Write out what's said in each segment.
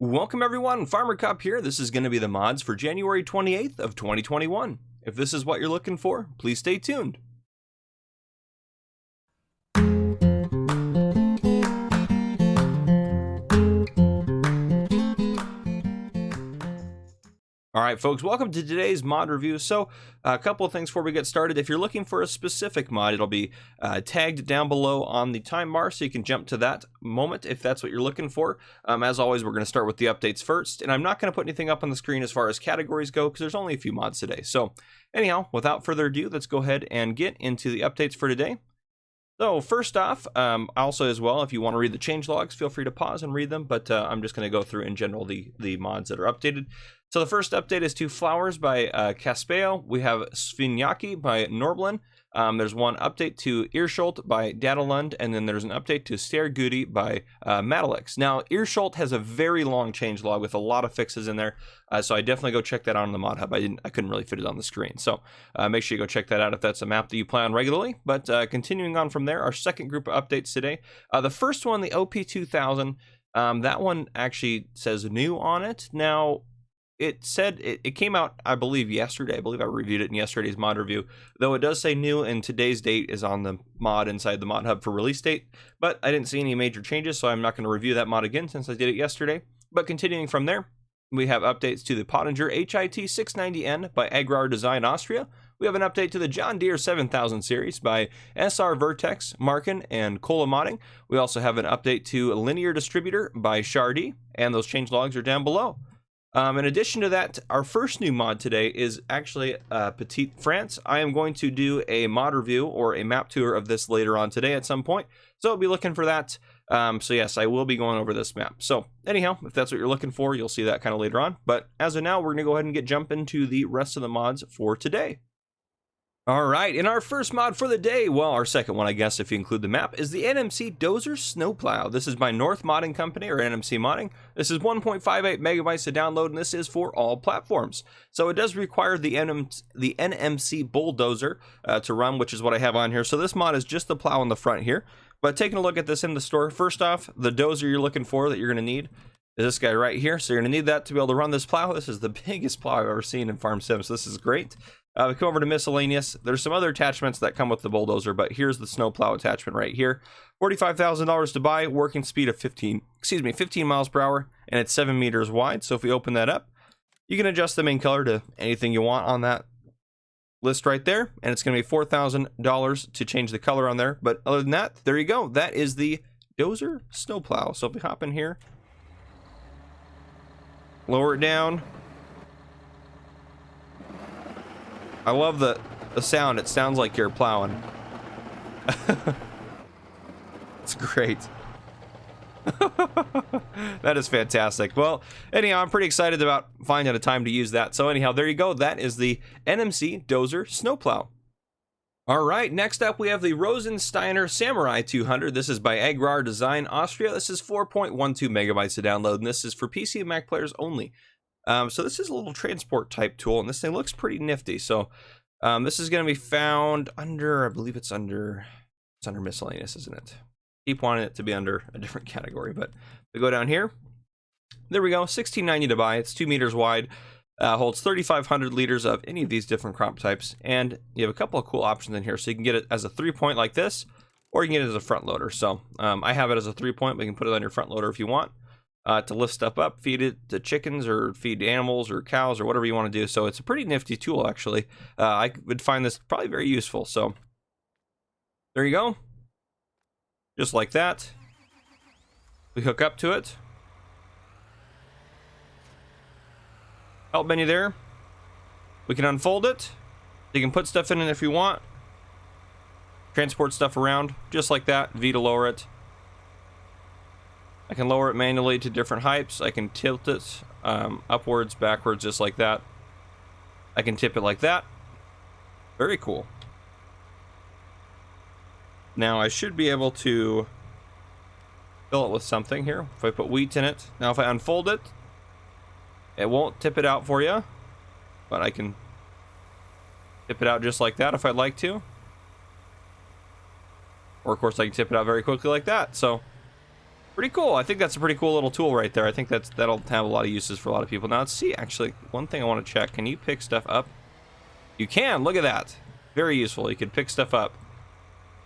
Welcome everyone, Farmer Cup here. This is going to be the mods for January 28th of 2021. If this is what you're looking for, please stay tuned. Alright folks, welcome to today's mod review. So a couple of things before we get started. If you're looking for a specific mod, it'll be tagged down below on the time bar, so you can jump to that moment if that's what you're looking for. As always, we're going to start with the updates first, and I'm not going to put anything up on the screen as far as categories go because there's only a few mods today. So anyhow, without further ado, let's go ahead and get into the updates for today. So first off, also as well, if you want to read the changelogs, feel free to pause and read them, but I'm just going to go through in general the mods that are updated. So the first update is to Flowers by Caspeo. We have Svinyaki by Norblin. There's one update to Earshult by Datalund, and then there's an update to Stergudi by Matalix. Now, Earshult has a very long changelog with a lot of fixes in there, so I definitely go check that out on the ModHub. I couldn't really fit it on the screen, so make sure you go check that out if that's a map that you play on regularly. But continuing on from there, our second group of updates today. The first one, the OP2000, that one actually says new on it. Now, it said it came out, I believe, yesterday. I believe I reviewed it in yesterday's mod review, though it does say new, and today's date is on the mod inside the ModHub for release date. But I didn't see any major changes, so I'm not going to review that mod again since I did it yesterday. But continuing from there, we have updates to the Pottinger HIT 690N by Agrar Design Austria. We have an update to the John Deere 7000 series by SR Vertex, Markin, and Kola Modding. We also have an update to Linear Distributor by Shardy, and those changelogs are down below. In addition to that, our first new mod today is actually Petite France. I am going to do a mod review or a map tour of this later on today at some point, so I'll be looking for that. So yes, I will be going over this map. So anyhow, if that's what you're looking for, you'll see that kind of later on. But as of now, we're going to go ahead and jump into the rest of the mods for today. All right, and our first mod for the day, well, our second one, I guess, if you include the map, is the NMC Dozer Snowplow. This is by North Modding Company, or NMC Modding. This is 1.58 megabytes to download, and this is for all platforms. So it does require the NMC Bulldozer to run, which is what I have on here. So this mod is just the plow on the front here. But taking a look at this in the store, first off, the dozer you're looking for that you're going to need is this guy right here. So you're going to need that to be able to run this plow. This is the biggest plow I've ever seen in Farm Sim, so this is great. We come over to miscellaneous. There's some other attachments that come with the bulldozer, but here's the snowplow attachment right here. $45,000 to buy, working speed of 15 miles per hour, and it's 7 meters wide. So if we open that up, you can adjust the main color to anything you want on that list right there, and it's going to be $4,000 to change the color on there. But other than that, there you go. That is the Dozer Snowplow. So if we hop in here, lower it down. I love the sound. It sounds like you're plowing. It's great. That is fantastic. Well, anyhow, I'm pretty excited about finding a time to use that. So anyhow, there you go. That is the NMC Dozer Snowplow. All right, next up we have the Rosensteiner Samurai 200. This is by Agrar Design Austria. This is 4.12 megabytes to download, and this is for PC and Mac players only. So this is a little transport type tool, and this thing looks pretty nifty. So this is going to be found under, I believe it's under miscellaneous, isn't it? Keep wanting it to be under a different category, but we go down here. There we go, $16.90 to buy. It's 2 meters wide, holds 3,500 liters of any of these different crop types, and you have a couple of cool options in here. So you can get it as a 3-point like this, or you can get it as a front loader. So I have it as a 3-point, but you can put it on your front loader if you want. To lift stuff up, feed it to chickens or feed animals or cows or whatever you want to do. So it's a pretty nifty tool, actually. I would find this probably very useful. So there you go. Just like that. We hook up to it. Help menu there. We can unfold it. You can put stuff in it if you want. Transport stuff around just like that. V to lower it. I can lower it manually to different heights. I can tilt it upwards, backwards, just like that. I can tip it like that. Very cool. Now I should be able to fill it with something here. If I put wheat in it. Now if I unfold it, it won't tip it out for you, but I can tip it out just like that if I'd like to. Or of course I can tip it out very quickly like that. So Pretty cool. I think that's a pretty cool little tool right there. I think that'll have a lot of uses for a lot of people. Now let's see, actually, one thing I want to check. Can you pick stuff up? You can. Look at that. Very useful. You can pick stuff up.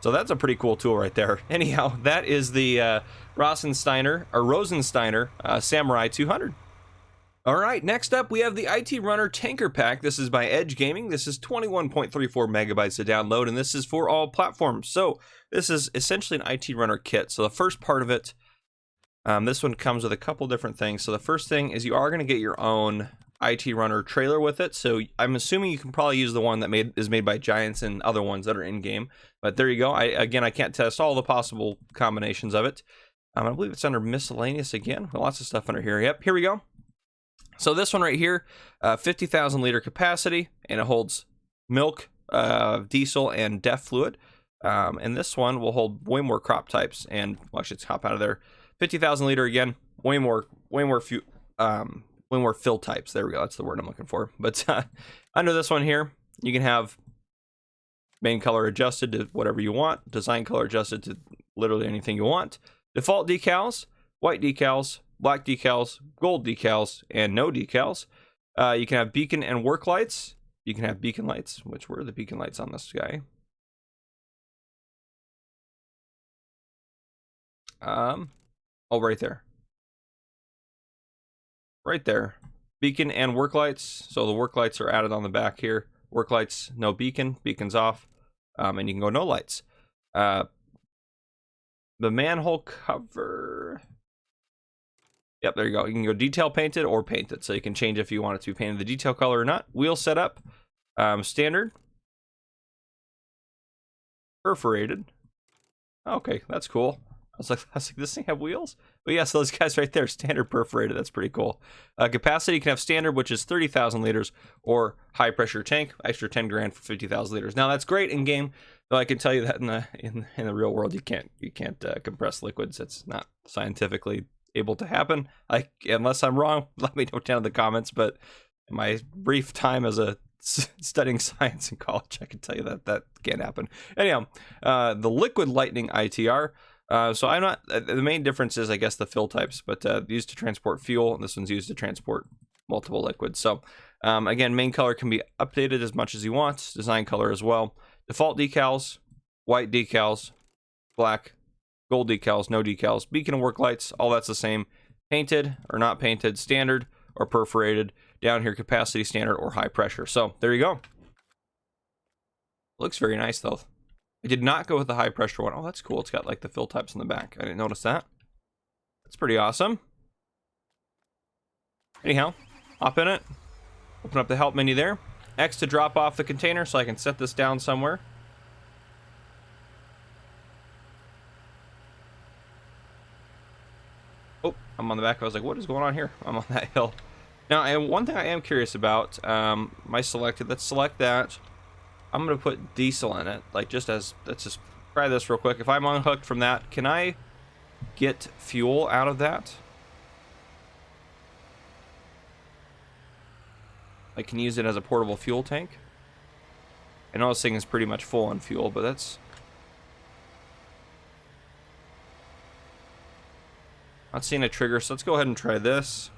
So that's a pretty cool tool right there. Anyhow, that is the Rosensteiner Samurai 200. All right, next up we have the ITRunner Tanker Pack. This is by Edge Gaming. This is 21.34 megabytes to download, and this is for all platforms. So this is essentially an ITRunner kit. So the first part of it, this one comes with a couple different things. So the first thing is you are going to get your own ITRunner trailer with it. So I'm assuming you can probably use the one that is made by Giants and other ones that are in game. But there you go. I can't test all the possible combinations of it. I believe it's under miscellaneous again. Lots of stuff under here. Yep, here we go. So this one right here, 50,000 liter capacity, and it holds milk, diesel, and DEF fluid. And this one will hold way more crop types. And well, actually, let's hop out of there. 50,000 liter again, way more fill types. There we go. That's the word I'm looking for. But under this one here, you can have main color adjusted to whatever you want, design color adjusted to literally anything you want, default decals, white decals, black decals, gold decals, and no decals. You can have beacon and work lights. You can have beacon lights, which were the beacon lights on this guy. Oh, right there. Right there. Beacon and work lights. So the work lights are added on the back here. Work lights, no beacon. Beacon's off. And you can go no lights. The manhole cover. Yep, there you go. You can go detail painted or painted. So you can change if you want it to be painted the detail color or not. Wheel setup. Standard. Perforated. Okay, that's cool. I was like, this thing have wheels? But yeah, so those guys right there, standard perforated. That's pretty cool. Capacity, you can have standard, which is 30,000 liters, or high pressure tank, extra 10 grand for 50,000 liters. Now that's great in game, though I can tell you that in the real world, you can't compress liquids. It's not scientifically able to happen. Unless I'm wrong, let me know down in the comments. But in my brief time as studying science in college, I can tell you that can't happen. Anyhow, the liquid lightning ITR. So I'm not, the main difference is, I guess, the fill types, but used to transport fuel, and this one's used to transport multiple liquids. So again, main color can be updated as much as you want, design color as well. Default decals, white decals, black, gold decals, no decals, beacon and work lights, all that's the same. Painted or not painted, standard or perforated, down here capacity, standard or high pressure. So there you go. Looks very nice though. I did not go with the high pressure one. Oh, that's cool. It's got like the fill types in the back. I didn't notice that. That's pretty awesome. Anyhow, hop in it. Open up the help menu there. X to drop off the container so I can set this down somewhere. Oh, I'm on the back. I was like, what is going on here? I'm on that hill. Now, and one thing I am curious about, let's select that. I'm going to put diesel in it, like let's just try this real quick. If I'm unhooked from that, can I get fuel out of that? I can use it as a portable fuel tank. I know this thing is pretty much full on fuel, but that's not seeing a trigger, so let's go ahead and try this.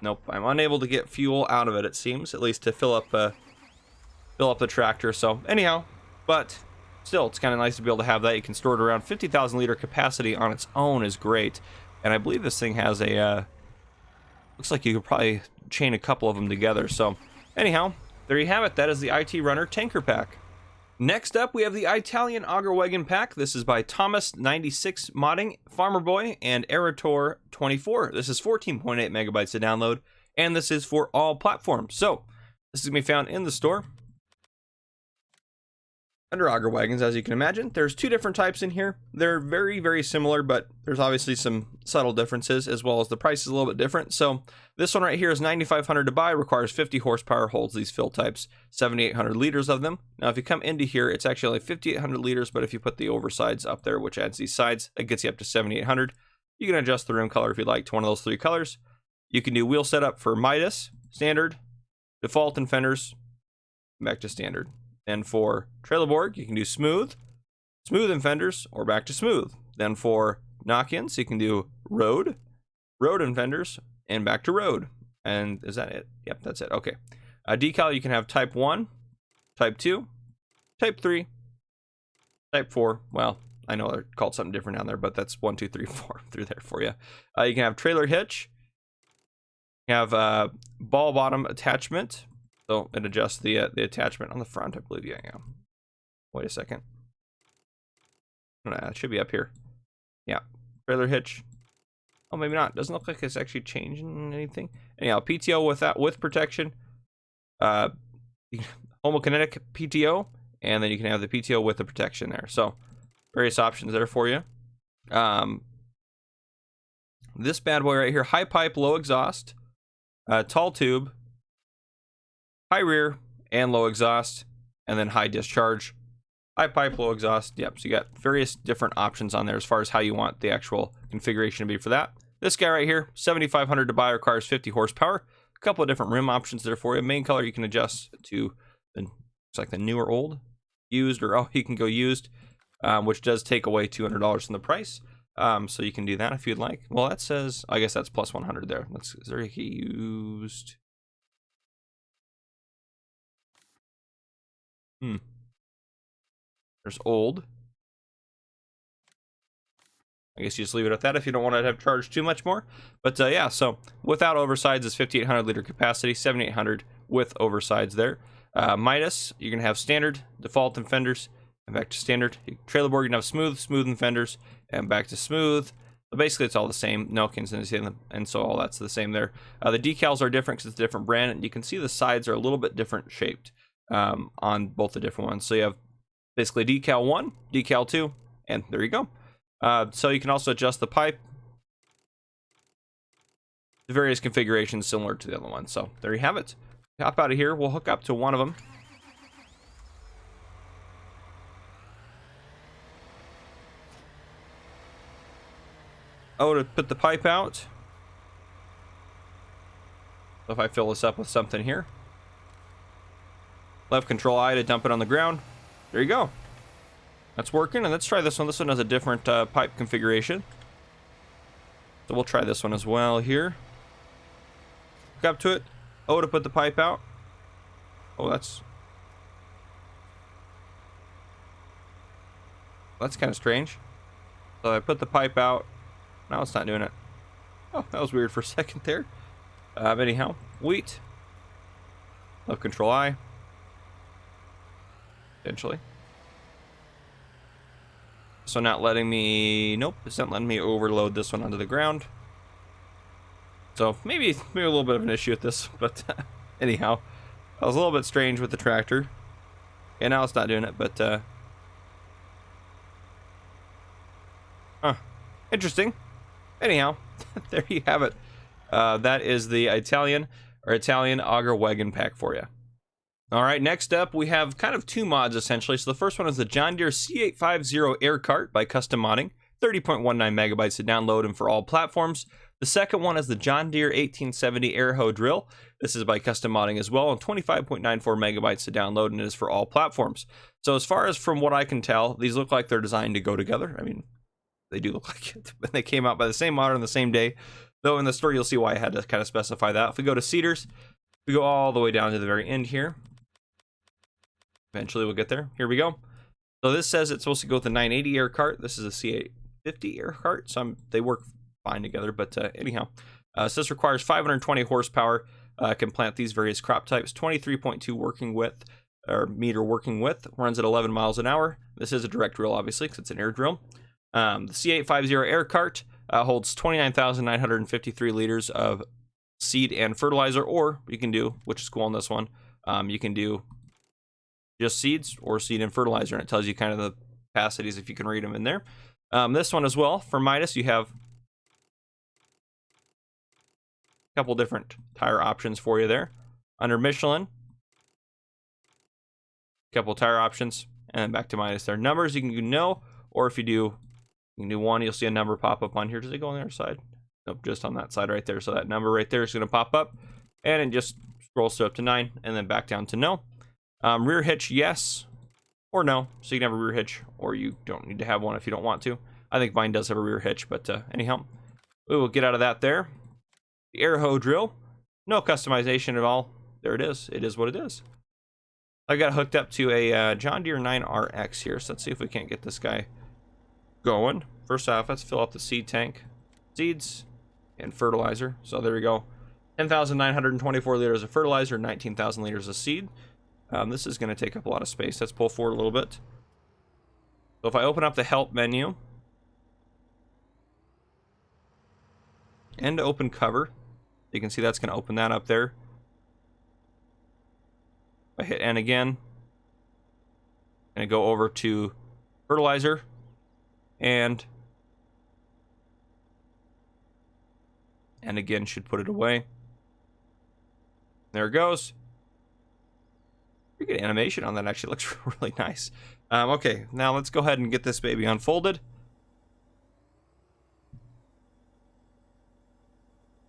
Nope, I'm unable to get fuel out of it, it seems, at least to fill up the tractor. So anyhow, but still, it's kind of nice to be able to have that. You can store it around 50,000 liter capacity on its own is great. And I believe this thing has a, looks like you could probably chain a couple of them together. So anyhow, there you have it. That is the ITRunner Tanker Pack. Next up, we have the Italian Auger Wagon Pack. This is by Thomas96 Modding, Farmer Boy, and Erator24. This is 14.8 megabytes to download, and this is for all platforms. So, this is going to be found in the store. Under Auger Wagons, as you can imagine, there's two different types in here. They're very, very similar, but there's obviously some subtle differences, as well as the price is a little bit different. So this one right here is $9,500 to buy, requires 50 horsepower, holds these fill types, 7,800 liters of them. Now, if you come into here, it's actually only 5,800 liters, but if you put the oversides up there, which adds these sides, that gets you up to 7,800. You can adjust the rim color if you'd like to one of those three colors. You can do wheel setup for Midas, standard, default, and fenders, back to standard. And for trailer board, you can do smooth and fenders, or back to smooth. Then for knock-ins, you can do road and fenders, and back to road. And is that it? Yep, that's it. Okay. Decal, you can have type 1, type 2, type 3, type 4. Well, I know they're called something different down there, but that's 1, 2, 3, 4 through there for you. You can have trailer hitch. You have ball bottom attachment. So it adjusts the attachment on the front, I believe. Yeah. Wait a second. It should be up here. Yeah. Trailer hitch. Oh, maybe not. Doesn't look like it's actually changing anything. Anyhow, PTO with protection. Homokinetic PTO, and then you can have the PTO with the protection there. So various options there for you. This bad boy right here, high pipe, low exhaust, tall tube, high rear, and low exhaust, and then high discharge. High pipe, low exhaust. Yep, so you got various different options on there as far as how you want the actual configuration to be for that. This guy right here, 7,500 to buy, requires 50 horsepower. A couple of different rim options there for you. Main color you can adjust to looks like the new or old, used, or you can go used, which does take away $200 from the price. So you can do that if you'd like. Well, that says, I guess that's plus 100 there. Is there used? There's old. I guess you just leave it at that if you don't want to have charged too much more. But yeah, so without oversides is 5,800 liter capacity, 7,800 with oversides there. Midas, you can have standard, default, and fenders, and back to standard. Trailer board, you can have smooth, and fenders, and back to smooth. But basically, it's all the same. Nelkins and so all that's the same there. The decals are different because it's a different brand, and you can see the sides are a little bit different shaped on both the different ones. So you have basically decal 1, decal 2, and there you go. So you can also adjust the pipe. The various configurations similar to the other one. So there you have it. Hop out of here. We'll hook up to one of them. To put the pipe out. So if I fill this up with something here. Left control I to dump it on the ground. There you go. That's working, and let's try this one. This one has a different pipe configuration. So we'll try this one as well here. Hook up to it. To put the pipe out. That's kind of strange. So I put the pipe out. Now it's not doing it. That was weird for a second there. Anyhow, wheat. Left control I. Potentially. So not letting me, nope, it's not letting me overload this one onto the ground. So maybe a little bit of an issue with this, but anyhow, I was a little bit strange with the tractor. And now it's not doing it, but interesting. Anyhow, there you have it. That is the Italian Auger Wagon pack for you. All right, next up, we have kind of two mods, essentially. So the first one is the John Deere C850 Air Cart by Custom Modding, 30.19 megabytes to download and for all platforms. The second one is the John Deere 1870 Air Hoe Drill. This is by Custom Modding as well, and 25.94 megabytes to download, and it is for all platforms. So as far as from what I can tell, these look like they're designed to go together. I mean, they do look like it. They came out by the same modder on the same day, though in the story you'll see why I had to kind of specify that. If we go to Cedars, we go all the way down to the very end here. Eventually we'll get there. Here we go. So this says it's supposed to go with the 980 air cart. This is a C850 air cart, so they work fine together. But anyhow, so this requires 520 horsepower. Can plant these various crop types. 23.2 working width, or meter working width. Runs at 11 miles an hour. This is a direct drill, obviously, because it's an air drill. The C850 air cart holds 29,953 liters of seed and fertilizer, or you can do, which is cool on this one, you can do just seeds or seed and fertilizer, and it tells you kind of the capacities if you can read them in there. This one as well, for Midas, you have a couple different tire options for you there. Under Michelin, a couple tire options, and then back to Midas there. Numbers you can do no, or if you do, you can do one, you'll see a number pop up on here. Does it go on the other side? Nope, just on that side right there. So that number right there is going to pop up, and it just scrolls up to 9, and then back down to no. Rear hitch, yes or no. So you can have a rear hitch, or you don't need to have one if you don't want to. I think mine does have a rear hitch, but anyhow, we will get out of that there. The air hoe drill, no customization at all. There it is. It is what it is. I got hooked up to a John Deere 9RX here, so let's see if we can't get this guy going. First off, let's fill up the seed tank. Seeds and fertilizer. So there we go. 10,924 liters of fertilizer, 19,000 liters of seed. This is going to take up a lot of space. Let's pull forward a little bit. So if I open up the help menu and open cover, you can see that's going to open that up there. If I hit N again, and I go over to fertilizer and again should put it away. There it goes. Pretty good animation on that, actually. Looks really nice. Okay, now let's go ahead and get this baby unfolded.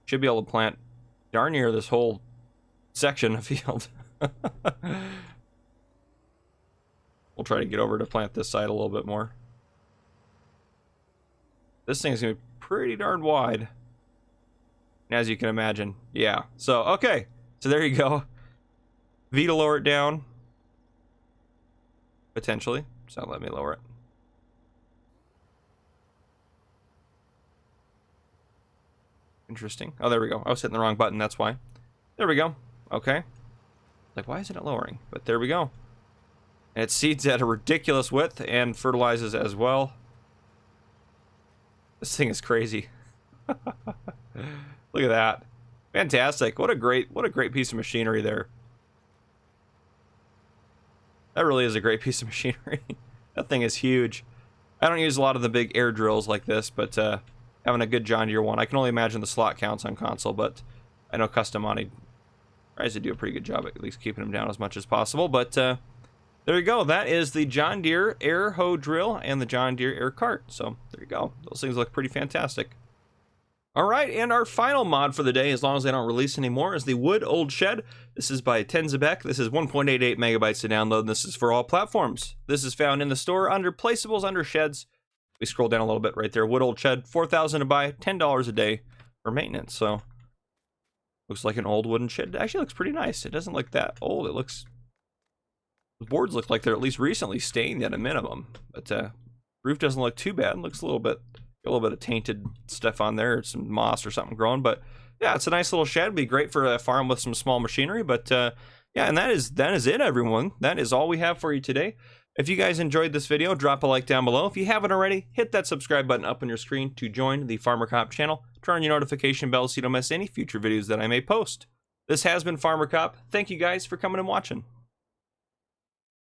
Should be able to plant darn near this whole section of field. We'll try to get over to plant this side a little bit more. This thing's gonna be pretty darn wide, as you can imagine. Yeah, so okay, so there you go. V to lower it down, potentially. So let me lower it. Interesting. Oh, there we go. I was hitting the wrong button, that's why. There we go. Okay. Like, why isn't it lowering? But there we go. And it seeds at a ridiculous width and fertilizes as well. This thing is crazy. Look at that. Fantastic. What a great piece of machinery there. That really is a great piece of machinery. That thing is huge. I don't use a lot of the big air drills like this, but having a good John Deere one, I can only imagine the slot counts on console, but I know custom modding tries to do a pretty good job at least keeping them down as much as possible. But there you go. That is the John Deere air hoe drill and the John Deere air cart. So there you go. Those things look pretty fantastic. All right, and our final mod for the day, as long as I don't release any more, is the Wood Old Shed. This is by Tenzebek. This is 1.88 megabytes to download, and this is for all platforms. This is found in the store under Placeables, under Sheds. We scroll down a little bit right there. Wood Old Shed, $4,000 to buy, $10 a day for maintenance. So looks like an old wooden shed. It actually looks pretty nice. It doesn't look that old. It looks, the boards look like they're at least recently stained at a minimum. But roof doesn't look too bad. It looks a little bit of tainted stuff on there, some moss or something growing. But yeah, it's a nice little shed. It'd be great for a farm with some small machinery. But yeah, and that is it, everyone. That is all we have for you today. If you guys enjoyed this video, drop a like down below. If you haven't already, hit that subscribe button up on your screen to join the Farmer Cop channel. Turn on your notification bell so you don't miss any future videos that I may post. This has been Farmer Cop. Thank you guys for coming and watching.